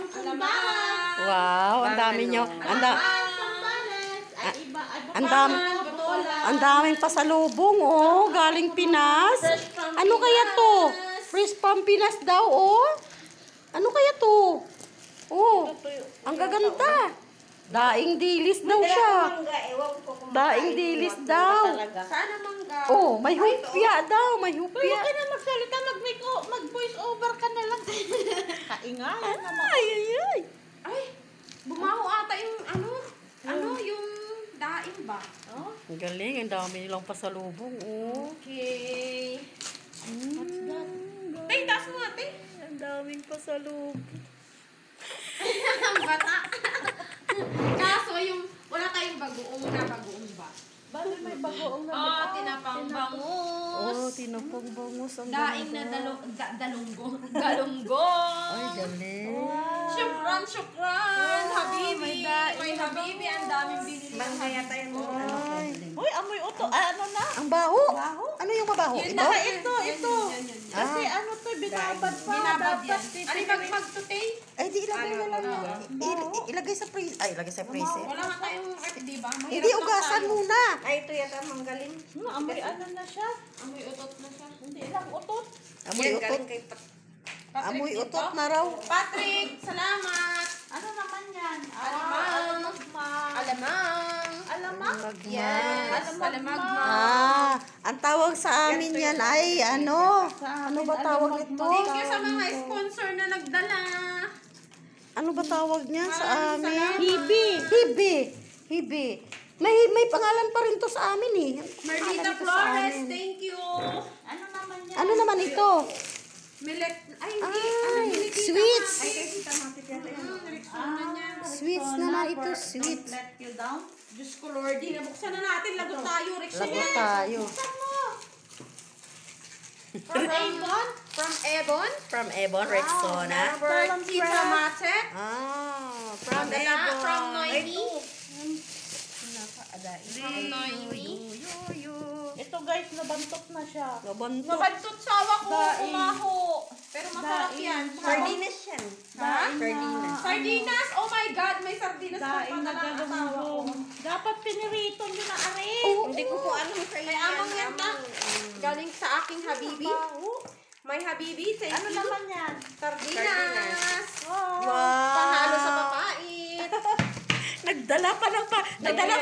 From Sambales. Wow, ang dami nyo. Sambales. Ay, iba. Ay, Ang daming pasalubong, oh. Galing Pinas. Ano kaya to? Fresh from Pinas daw, oh. Ano kaya to? Oh, ang gaganda. Daing dilis daw siya. Daing dilis daw. Sana mangga. Oh, may hupya daw. May Huwag hupya. ka na magsalita, mag-voice over ka na lang. Kaingay naman. Ay, ay, ay. Ay, bumaho ata yung yung daing ba? Oh, Ang galing. Ang dami nilang pasalubong, oh. Okay. what's that? Tay, taas mo ate. Ang daming pasalubong. Ang bata. Kaso yung, wala tayong bagoong ba? Bakit may bagoong na Oh, tinapang bangus. Oh, tinapong bangus. Ang Daing na ganda. galunggong. Ay, galing. Syukran, Habibi. May Habibi, ang daming binili. Bangkaya tayo mo. Ay, Uy, amoy uto. Ano na? ang baho. Baho? Ano yung mabaho? Yun Ito? na, Ito. Yan. Kasi ano to, binabad pa. Binabad yan. Dapat Ano yung magtutay? Ay, di ilagay na lang yan. Ilagay sa freezer. Ay, ilagay sa freezer. Wala nga tayong di ba? Mahirap Hindi, lang ugasan tayo. muna. Ay, ito yata manggaling. Amoy ano na siya. Amoy utot na siya. Hindi lang utot. Amoy Yan, utot. galing kay Patrick, Amoy dito? utot na raw. Patrick, salamat. Ano naman yan? Alamang. Alamang. Alamang? Yes. Alamang. Ang tawag sa amin yan ay ano? Ano ba tawag nito? Thank you sa mga sponsor na nagdala. Ano ba tawag niya sa amin? Salamat. Hibi. May pangalan pa rin to sa amin eh. Merlita Pangalan ito sa Flores, amin. thank you. Ano naman yan? Ano naman ito? Millet, ay hindi. Ay, Millet sweets. Ay, kasi tamatit yan. Rexona niya. Sweets naman ito, sweet. Don't let you down. Diyos ko Lord, nabuksan na natin. Lagot tayo, Rexona. Lagot tayo. Buksan mo. From Avon? From Ebon, Rexona. From Tita Mate. From Ebon. From Noemi. Napakaday. From Noemi. Ito guys, nabantok na siya. Nabantok. Nabantot sawa ko, Daing. kumaho. Pero masarap Daing. yan. Sardinas yan. Ha? Sardinas. Sardinas? Oh my God, may sardinas pa Daing pala na ang asawa ko. galunggong. Dapat pinirito nyo na ari. Hindi ko po alam sa May amang yan na. Galing sa aking Habibi. May Habibi, thank Ano you. naman yan? Sardinas. Oh. Panghalo sa papait. Nagdala pa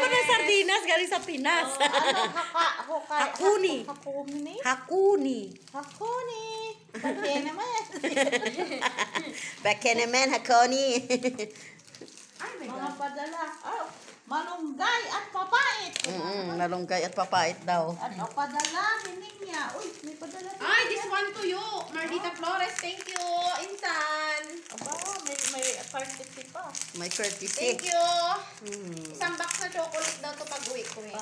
ng sardinas galing sa Pinas. Hakuni. Hakuni? Hakuni. Bakit naman? Bekenemen, hakuni. Ay, my Mga God. padala. Oh, malunggay at papait. Malunggay at papait daw. Ano padala? Hining niya. Uy, may padala din. Ay, this one to you. Marlita Flores, thank you. Insan. Aba, may courtesy pa. May courtesy. Thank you. Isang box na chocolate daw to pag uwi ko eh.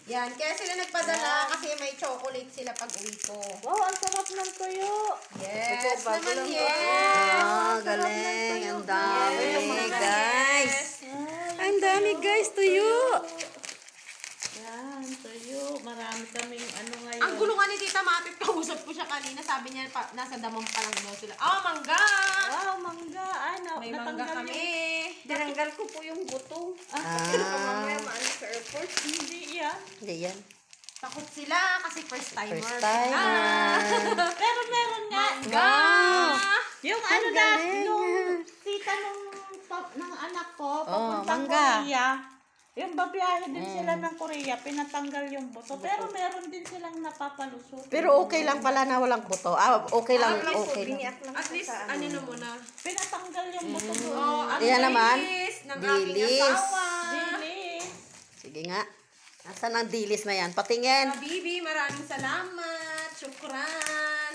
Yan, kaya sila nagpadala kasi may chocolate sila pag uwi ko. Wow, ang sarap ng tuyo. Yes, bago naman lang to. yes. Galing. Ang dami, Yes. guys. Ang dami, guys, tuyo. Yan, tuyo. Marami kaming ano ngayon. Ang gulo nga ni Tita Matit, kausap ko siya kanina. Sabi niya, nasa damang pa lang daw sila. Oh, mangga! Wow, mangga. Ay, May mangga natanggal kami. Tinanggal ko po yung buto. Mamaya maano sa airport. Hindi yan. Hindi yan. Takot sila kasi first timer. First timer. Pero meron nga. Wow. Yung Ang ano na, galing. yung tita ng anak ko, papuntang mangga. Korea. Yung babiyahe din sila ng Korea, pinatanggal yung buto. Pero meron din silang napapalusot. Pero okay lang pala na walang buto. Okay lang, okay lang. Biniak lang At siya least, sa ano na muna. Pinatanggal yung buto doon. Oh, ang Yan naman. dilis ng aking Dilis. asawa. Dilis. Sige nga. Nasaan ang dilis na yan? Patingin. Habibi, maraming salamat. Shukran.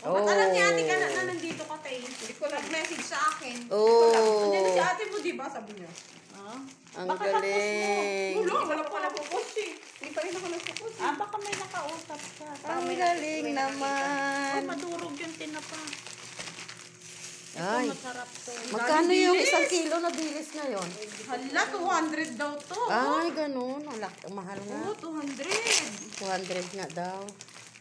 Oh. Ba't alam ni ate ka na nandito ka, Tay? Hindi ko nag-message sa akin. Oh. Andito si ate mo, di ba? Sabi niya. Ah, Ang Baka galing. Wala pa nagpo-post eh. Hindi pa rin ako nagpo-post. baka may nakausap ka. Ang galing Ay, naman. madurog yung tinapa. Ay. Masarap to. Magkano yung 1 kilo na dilis ngayon? Hala, 200 daw to. Ay, ganun. Ang mahal nga. Oo, 200. 200 nga daw.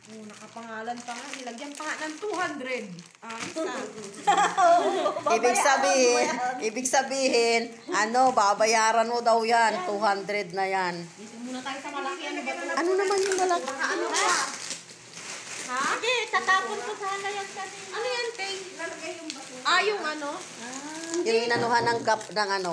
Oh, nakapangalan pa nga. Nilagyan pa nga ng 200. Isa. Ibig sabihin, babayaran mo daw yan. 200 na yan. Dito muna tayo sa malaki. Ano ba ito? Ano naman yung malaki? Ano ba? Ha? Sige, tatapon ko sana yan kanina. Ano yan, Tay? Yung ano? Yung inanuhan ng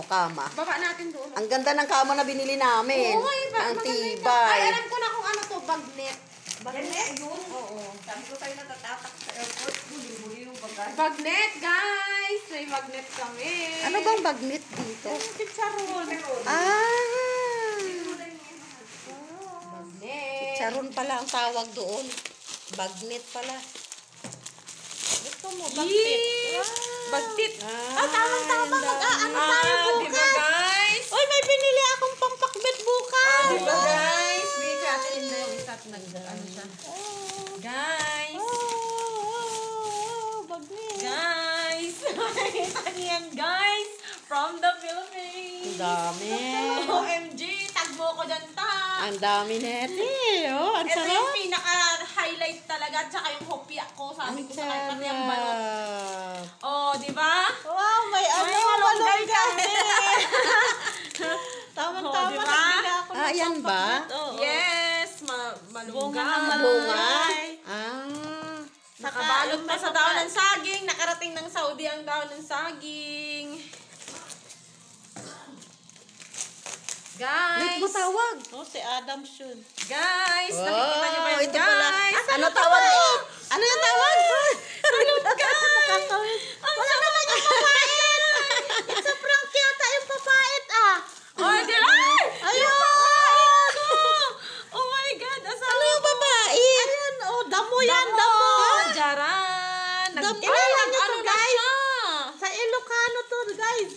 kama. Baba natin doon. Ang ganda ng kama na binili namin. Oo, Ang maganda yan. Ay, tibay. alam ko na kung ano to, bagnet. Bagnet? Yun? Oo. Sabi ko sa'yo natatatak sa airport. Huli-huli yung bagay. Bagnet, guys! May bagnet kami. Ano bang bagnet dito? Chicharon. Ah! Bagnet. Charon pala ang tawag doon. Bagnet pala. Gusto mo, bakit? Bagtit. Tama-tama. Mag-aano tayo Di ba, bukas. guys? Uy, may binili akong pampakbet bukas. Di ba, guys? Bigay ko natin na yung isa at ano siya. Guys! Bagnet. Guys! Nakita niyo yan, guys! From the Philippines! Ang dami. OMG! Tag mo ko dyan, ta! Ang dami nete. Oh, ang Ito sarap. yung pinaka-highlight talaga, tsaka yung hopya ko. Sabi ko sa kayo, pati ang balot. Oh, di ba? Wow, may May malunggay kami! Tama-tama. Oh, diba? Nagbili ako ng Yan ba? pampakbet. Oo. Yes! Bunga ng Malunggay. malunggay. Ah. Nakabalot pa sa daon ng saging. Nakarating ng Saudi ang daon ng saging. Wait mo Guys! tawag. Oh, si Adam Shun. Guys! Nakikita niyo ba yun, ito pala. guys? Ano tawag? Ano yung tawag? Nakakawin. Wala naman yung papait. It's a prank yata yung papait Oh, di ay! Ayun! Oh my God! Ano yung babae? Ayun, damo yan, damo. Jaran! Damo. Ay, Alam niyo to, nag-ano na guys. siya! Sa Ilocano to, guys.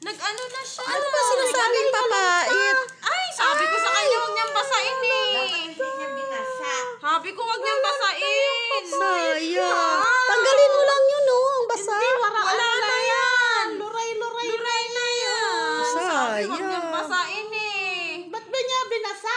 Nag-ano na siya! Ano ba sinasabing papait? Ay, sabi ko sa kanya, huwag niyang basain eh! Hindi niya binasa. Sabi ko, huwag niyang basain! Sayang. Tanggalin mo lang yun, ang basa. Wala na yan! Luray. Luray na yan! Sabi, huwag Sayang. niyang basain eh! Ba't ba niya binasa?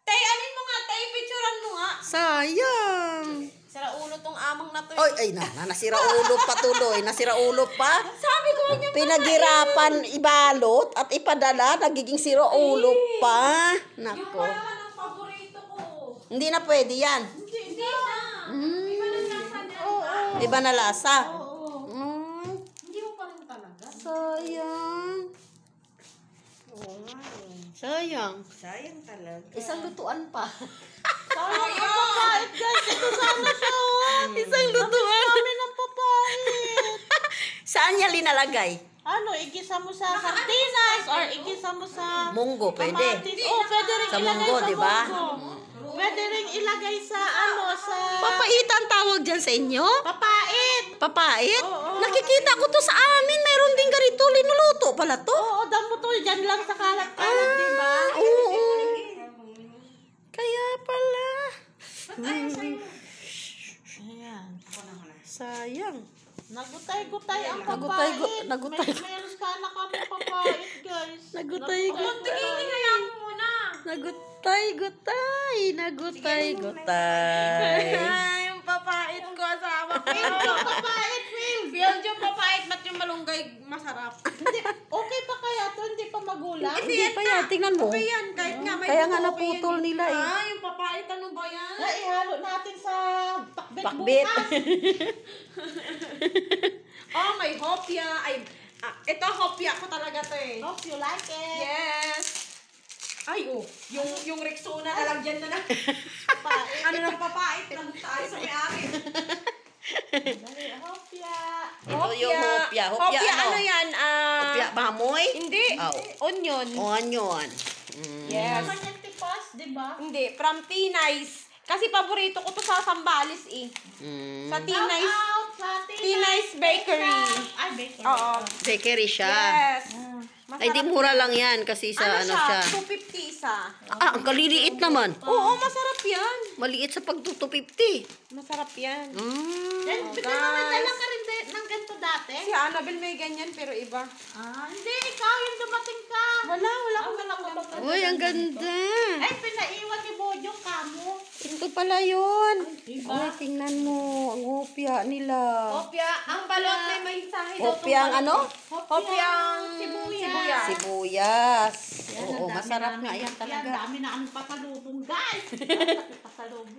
Tay, alin mo nga, tay, picturean mo nga! Sayang. Sira ulo tong amang na to. Oy, nasira ulo pa tuloy. Nasira ulo pa. Sabi ko, huwag niyang Pinaghirapan ibalot at ipadala, nagiging sira ulo pa. Yung Nako. pala ng paborito ko. Hindi na pwede yan. Hindi na. Iba na lasa niya. Iba na lasa. Hindi mo pa rin talaga. Sayang. Sayang. Sayang talaga. Isang lutuan pa. Sayang ang papait, guys. Ito sana siya, Isang lutuan. Kami ng papait. Saan niya linalagay? Ano, igisa mo sa sardinas or igisa mo sa Munggo, pwede. kamatis. Pwede rin Sa ilagay munggo, sa di ba? munggo. Pwede rin ilagay sa sa Papait ang tawag dyan sa inyo? papait. Papait? Oo. Nakikita ko to sa amin. Mayroon din ganito. Linuluto pala to. Oo, damo to. Diyan lang sa kalat-kalat, di ba? Oo. Kaya pala. Ayan. Sayang. Nagutay-gutay ang Nagutay- papait. nagutay- Meron sana kami papait, guys. Nagutay- Tingin kaya mo muna. Nagutay. Ay, yung papait ko, asawa ko. Yung papait, Will. Feel yung papait, ba't yung malunggay masarap? Okay pa kaya to? Hindi pa magulang? Hindi pa yan. Tingnan mo. Okay yan, kahit nga may Kaya nga buto, okay naputol yan. nila eh. Ah, yung papait, ano ba yan? Na ihalo natin sa pakbet Pakbet. bukas. Oh, may hopya. Ay, ito hopya ko talaga to eh. Hope you like it. Yes. Ay, yung Rexona na lang dyan na lang. Papait. Ano lang papait lang tayo sa may-ari. Dali, hope ya. Ito yung hopya. Hopya ano? yan? Hopya bahamoy? Hindi. Oh. Onion. Onion. Yes. Naman yung tipas, di ba? Hindi, from T-Nice. Kasi paborito ko to sa Sambales eh. Sa Shout T-Nice. out sa T-Nice Bakery. Ay, bakery. Oo. Bakery siya. Yes. Ay, di mura lang yan kasi sa ano siya. 250 isa. Ang kaliliit naman. Oo, masarap yan. Maliit sa pagtuto 50. Masarap yan. Then, bigyan guys. naman dala ka rin ng ganito dati? Si Annabelle may ganyan pero iba. Hindi, ikaw yung dumating ka. Wala akong ganito. Uy, ang ganda. Ay, pinaiwan ni Bojo kamo. Ito pala yun. Diba? Uy, tingnan mo. Ang hopya nila. Hopya, ang balot may mensahe daw. Hopya ang ano? Hopya ang sibuyas. Sibuyas. Oo, masarap nga yan Yan, talaga. dami na aming pasalubong, guys. Pasalubong.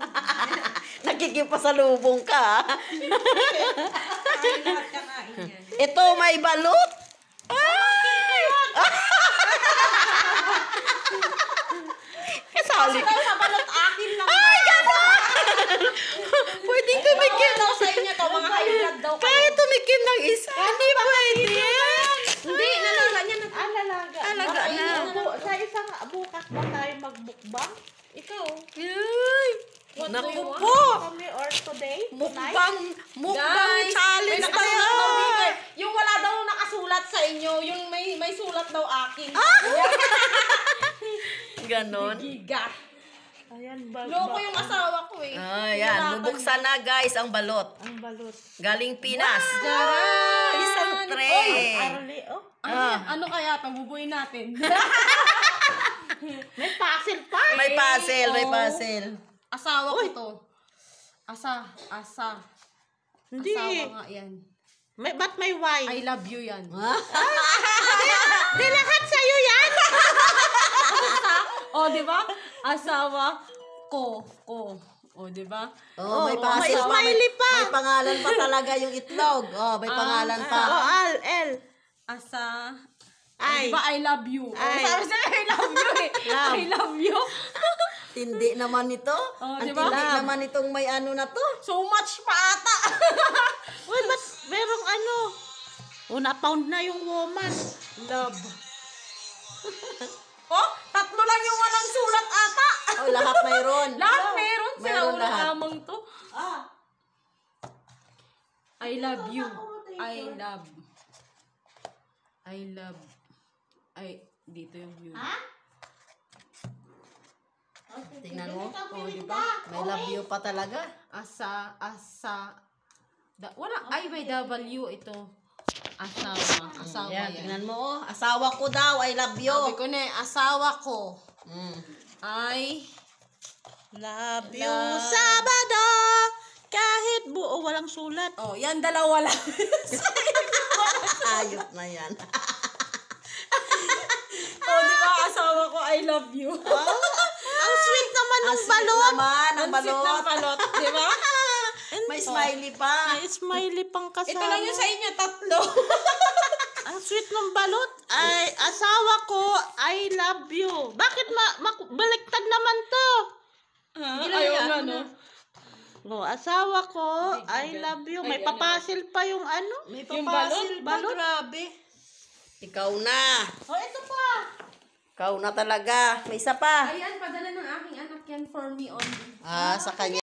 Nakikipasalubong ka. Kain lahat kakain yan. Ito, may balot. Ay! Kasali. Sa balot akin lang. Ay, gano'n! Pwedeng tumikim. daw sa inyo to, mga high-blood daw kayo. Kahit tumikim ng isa. Hindi pwede. Hindi, nalaga niya na. Alaga. Alaga na. Sa isang bukas ba tayo magbukbang? Ikaw. Ay! Naku do you po! Kami or today? Mukbang Guys, challenge may pa nakasulat daw dito yan. eh. Yung wala daw nakasulat sa inyo, yung may sulat daw akin. Ganon. Giga. Ayan, bag. Loko yung asawa ko eh. Ayan, bubuksan na guys ang balot. Ang balot. Galing Pinas. Jaran! Isang tray. Arli, oh. Ano kaya ito? Bubuin natin. May puzzle pa. May puzzle, may Oh. puzzle. Asawa ko to. Hindi. Asawa nga yan. Ba't may wine? I love you yan. Di lahat sa'yo yan. O, di ba? Asawa ko. O, di ba? Oh, may may puzzle pa. smiley pa. May pangalan pa talaga yung itlog. Oh, may pangalan pa. Oh, L. Di ba I love you? Ay. Sabi sa'yo, I love you eh. I love you. Tindi naman ito. Oh, Ang diba? tindi naman itong may ano na to. So much pa ata. Uy, ba't merong ano? Na-pound na yung woman. Love. Oh, tatlo lang yung walang sulat ata. Oh, lahat mayroon. Lahat meron. Sila Meron ulo lahat. lamang to. I love you. Dito yung view. Tingnan mo. Oh, di ba? May love you pa talaga. Wala, may W ito. Asawa Yan, yan. tingnan mo. Oh. Asawa ko daw. I love you. Sabi ko na asawa ko. I Love you, Sabado. Kahit buo, walang sulat. Oh, yan dalawa lang. Ayot na yan. Oh, di ba asawa ko, I love you. Ang sweet naman ng balot. Naman, ang Ang sweet ng balot. balot, di ba? May smiley pa. May smiley pang kasama. Ito lang yung sa inyo, tatlo. Ang sweet ng balot. Ay, asawa ko, I love you. Bakit baliktad naman to? Ayaw nga, no? Oh, asawa ko, I love you. May papasil pa yung ano? May Yung papasil pa. balot? Grabe. Ikaw na. Oh, ito pa. Ikaw na talaga. May isa pa. Ayan, padala ng aking anak yan for me only. Sa kanya.